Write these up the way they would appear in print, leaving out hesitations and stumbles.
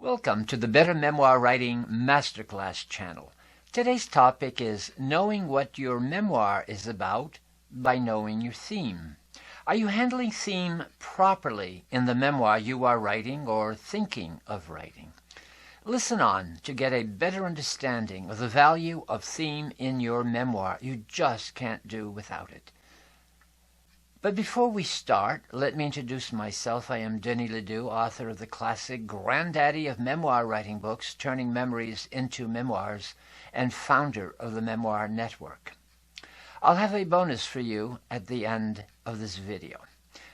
Welcome to the Better Memoir Writing Masterclass channel. Today's topic is knowing what your memoir is about by knowing your theme. Are you handling theme properly in the memoir you are writing or thinking of writing? Listen on to get a better understanding of the value of theme in your memoir. You just can't do without it. But before we start, let me introduce myself. I am Denis Ledoux, author of the classic granddaddy of memoir writing books, Turning Memories into Memoirs, and founder of the Memoir Network. I'll have a bonus for you at the end of this video.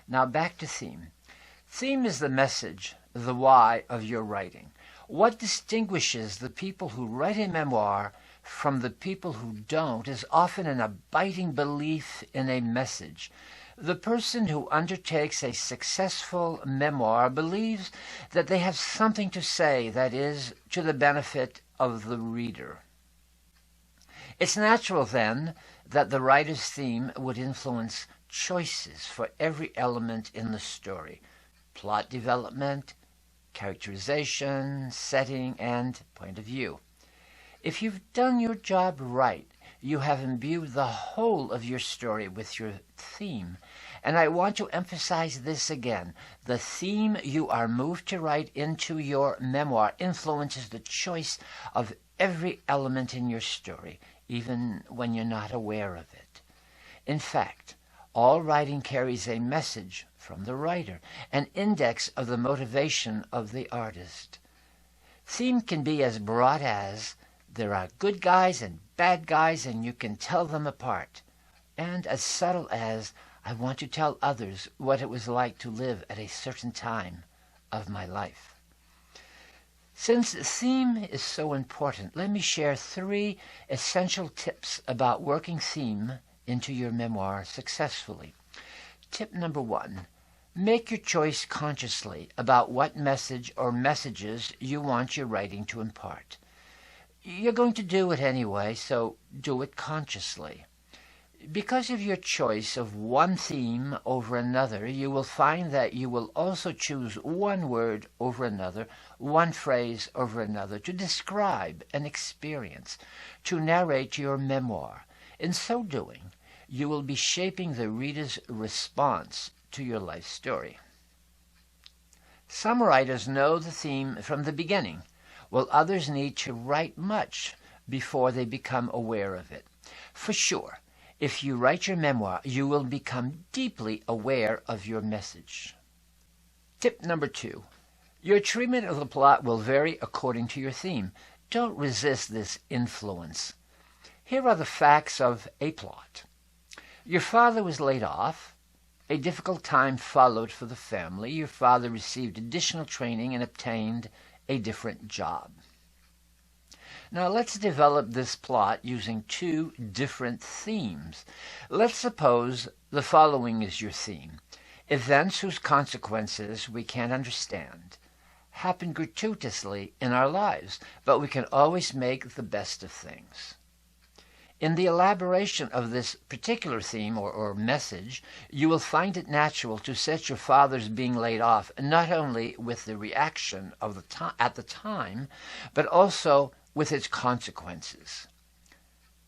Now back to theme. Theme is the message, the why of your writing. What distinguishes the people who write a memoir from the people who don't is often an abiding belief in a message. The person who undertakes a successful memoir believes that they have something to say that is to the benefit of the reader. It's natural, then, that the writer's theme would influence choices for every element in the story: plot development, characterization, setting, and point of view. If you've done your job right, you have imbued the whole of your story with your theme. And I want to emphasize this again. The theme you are moved to write into your memoir influences the choice of every element in your story, even when you're not aware of it. In fact, all writing carries a message from the writer, an index of the motivation of the artist. Theme can be as broad as there are good guys and bad guys and you can tell them apart, and as subtle as I want to tell others what it was like to live at a certain time of my life. Since theme is so important, let me share 3 essential tips about working theme into your memoir successfully. Tip number 1, make your choice consciously about what message or messages you want your writing to impart. You're going to do it anyway, so do it consciously. Because of your choice of one theme over another, you will find that you will also choose one word over another, one phrase over another, to describe an experience, to narrate your memoir. In so doing, you will be shaping the reader's response to your life story. Some writers know the theme from the beginning, while others need to write much before they become aware of it. For sure, if you write your memoir, you will become deeply aware of your message. Tip number 2, your treatment of the plot will vary according to your theme. Don't resist this influence. Here are the facts of a plot. Your father was laid off. A difficult time followed for the family. Your father received additional training and obtained a different job. Now let's develop this plot using 2 different themes. Let's suppose the following is your theme: events whose consequences we can't understand happen gratuitously in our lives, but we can always make the best of things. In the elaboration of this particular theme or message, you will find it natural to set your father's being laid off not only with the reaction of at the time, but also with its consequences.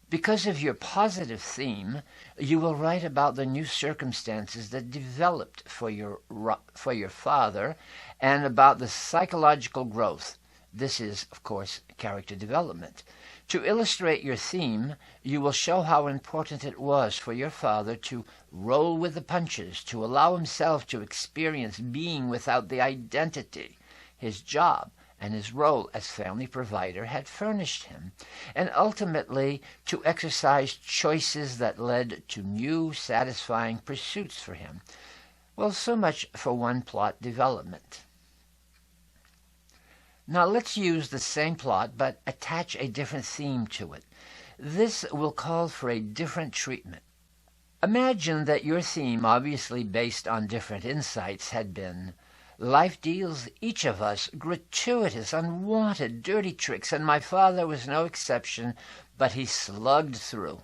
Because of your positive theme, you will write about the new circumstances that developed for your father and about the psychological growth. This is, of course, character development. To illustrate your theme, you will show how important it was for your father to roll with the punches, to allow himself to experience being without the identity his job and his role as family provider had furnished him, and ultimately to exercise choices that led to new, satisfying pursuits for him. Well, so much for one plot development. Now let's use the same plot but attach a different theme to it. This will call for a different treatment. Imagine that your theme, obviously based on different insights, had been: life deals each of us gratuitous, unwanted, dirty tricks, and my father was no exception, but he slugged through.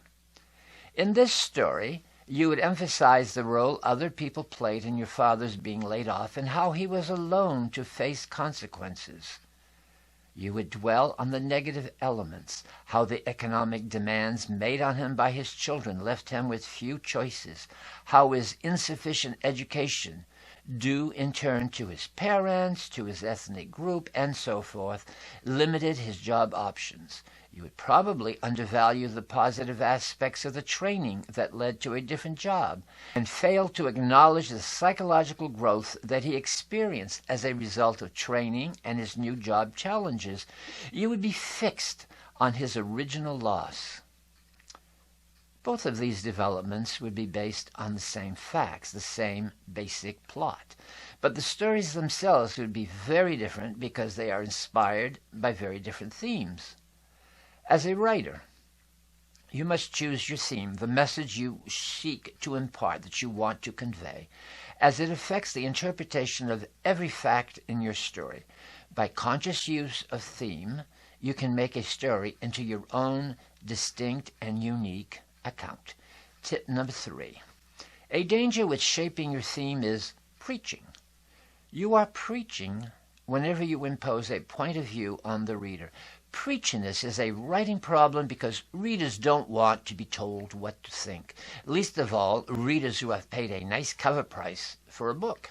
In this story, you would emphasize the role other people played in your father's being laid off and how he was alone to face consequences. You would dwell on the negative elements, how the economic demands made on him by his children left him with few choices, how his insufficient education, due in turn to his parents, to his ethnic group, and so forth, limited his job options. You would probably undervalue the positive aspects of the training that led to a different job, and fail to acknowledge the psychological growth that he experienced as a result of training and his new job challenges. You would be fixed on his original loss. Both of these developments would be based on the same facts, the same basic plot. But the stories themselves would be very different because they are inspired by very different themes. As a writer, you must choose your theme, the message you seek to impart, that you want to convey, as it affects the interpretation of every fact in your story. By conscious use of theme, you can make a story into your own distinct and unique account. Tip number 3. A danger with shaping your theme is preaching. You are preaching whenever you impose a point of view on the reader. Preachiness is a writing problem because readers don't want to be told what to think, least of all readers who have paid a nice cover price for a book.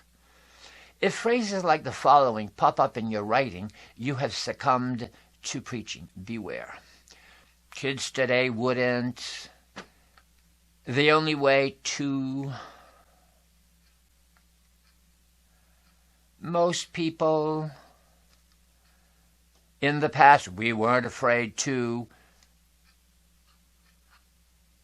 If phrases like the following pop up in your writing, you have succumbed to preaching. Beware. Kids today wouldn't. The only way to. Most people. In the past, we weren't afraid to.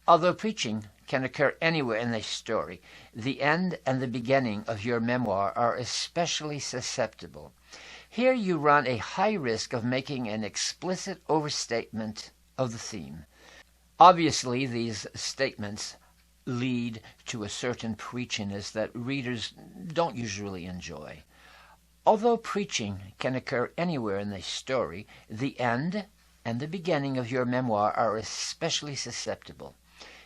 Although preaching can occur anywhere in a story, the end and the beginning of your memoir are especially susceptible. Here you run a high risk of making an explicit overstatement of the theme. Obviously, these statements lead to a certain preachiness that readers don't usually enjoy. Although preaching can occur anywhere in a story, the end and the beginning of your memoir are especially susceptible.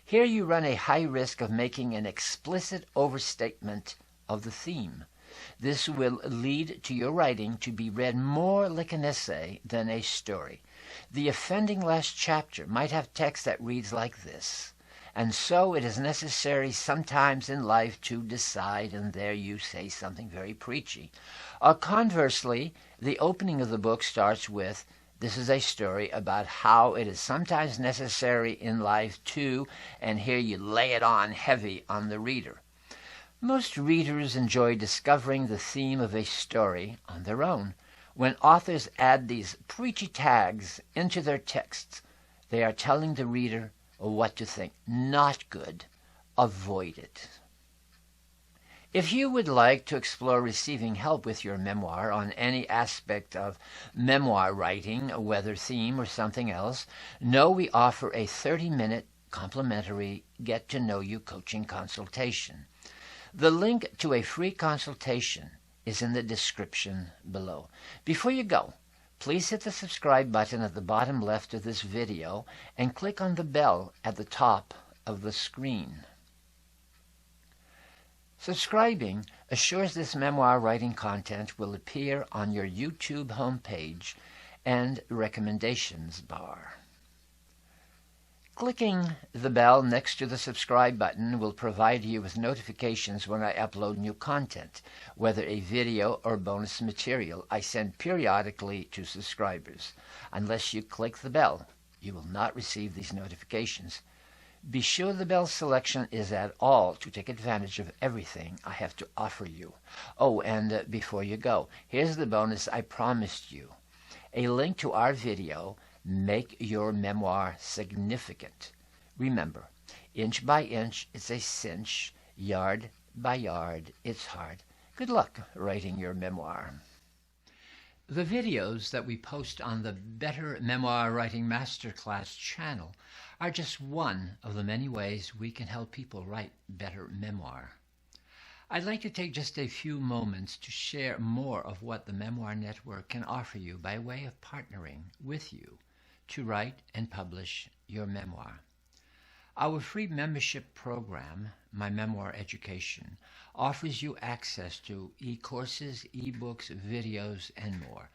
Here you run a high risk of making an explicit overstatement of the theme. This will lead to your writing to be read more like an essay than a story. The offending last chapter might have text that reads like this, and so it is necessary sometimes in life to decide, and there you say something very preachy. Or conversely, the opening of the book starts with, this is a story about how it is sometimes necessary in life to, and here you lay it on heavy on the reader. Most readers enjoy discovering the theme of a story on their own. When authors add these preachy tags into their texts, they are telling the reader what to think. Not good. Avoid it. If you would like to explore receiving help with your memoir on any aspect of memoir writing, whether theme or something else, know we offer a 30-minute complimentary get-to-know-you coaching consultation. The link to a free consultation is in the description below. Before you go, please hit the subscribe button at the bottom left of this video and click on the bell at the top of the screen. Subscribing assures this memoir writing content will appear on your YouTube homepage and recommendations bar. Clicking the bell next to the subscribe button will provide you with notifications when I upload new content, whether a video or bonus material I send periodically to subscribers. Unless you click the bell, you will not receive these notifications. Be sure the bell selection is at all to take advantage of everything I have to offer you. Oh, and before you go, here's the bonus I promised you. A link to our video, Make Your Memoir Significant. Remember, inch by inch it's a cinch, yard by yard it's hard. Good luck writing your memoir. The videos that we post on the Better Memoir Writing Masterclass channel are just one of the many ways we can help people write better memoir. I'd like to take just a few moments to share more of what the Memoir Network can offer you by way of partnering with you to write and publish your memoir. Our free membership program, My Memoir Education, offers you access to e-courses, e-books, videos, and more.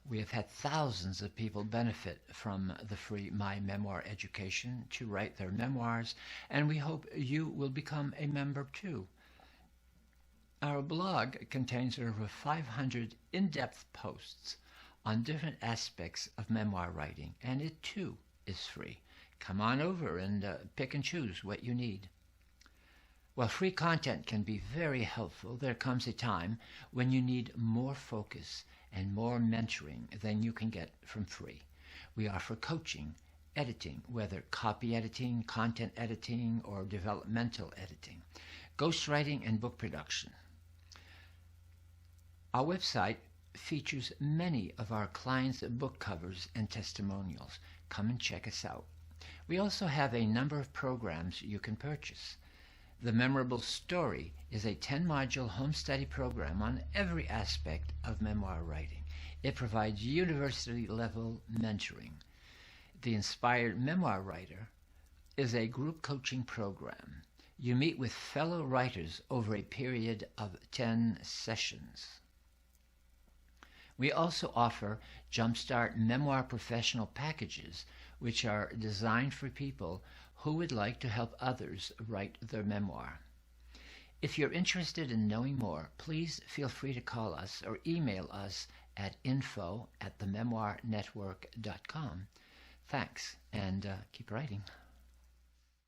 We have had thousands of people benefit from the free My Memoir education to write their memoirs, and we hope you will become a member too. Our blog contains over 500 in-depth posts on different aspects of memoir writing, and it too is free. Come on over and pick and choose what you need. While free content can be very helpful, there comes a time when you need more focus and more mentoring than you can get from free. We offer coaching, editing, whether copy editing, content editing, or developmental editing, ghostwriting, and book production. Our website features many of our clients' book covers and testimonials. Come and check us out. We also have a number of programs you can purchase. The Memorable Story is a 10-module home study program on every aspect of memoir writing. It provides university-level mentoring. The Inspired Memoir Writer is a group coaching program. You meet with fellow writers over a period of 10 sessions. We also offer Jumpstart Memoir Professional Packages, which are designed for people who would like to help others write their memoir. If you're interested in knowing more, please feel free to call us or email us at info@thememoirnetwork.com. Thanks, and keep writing.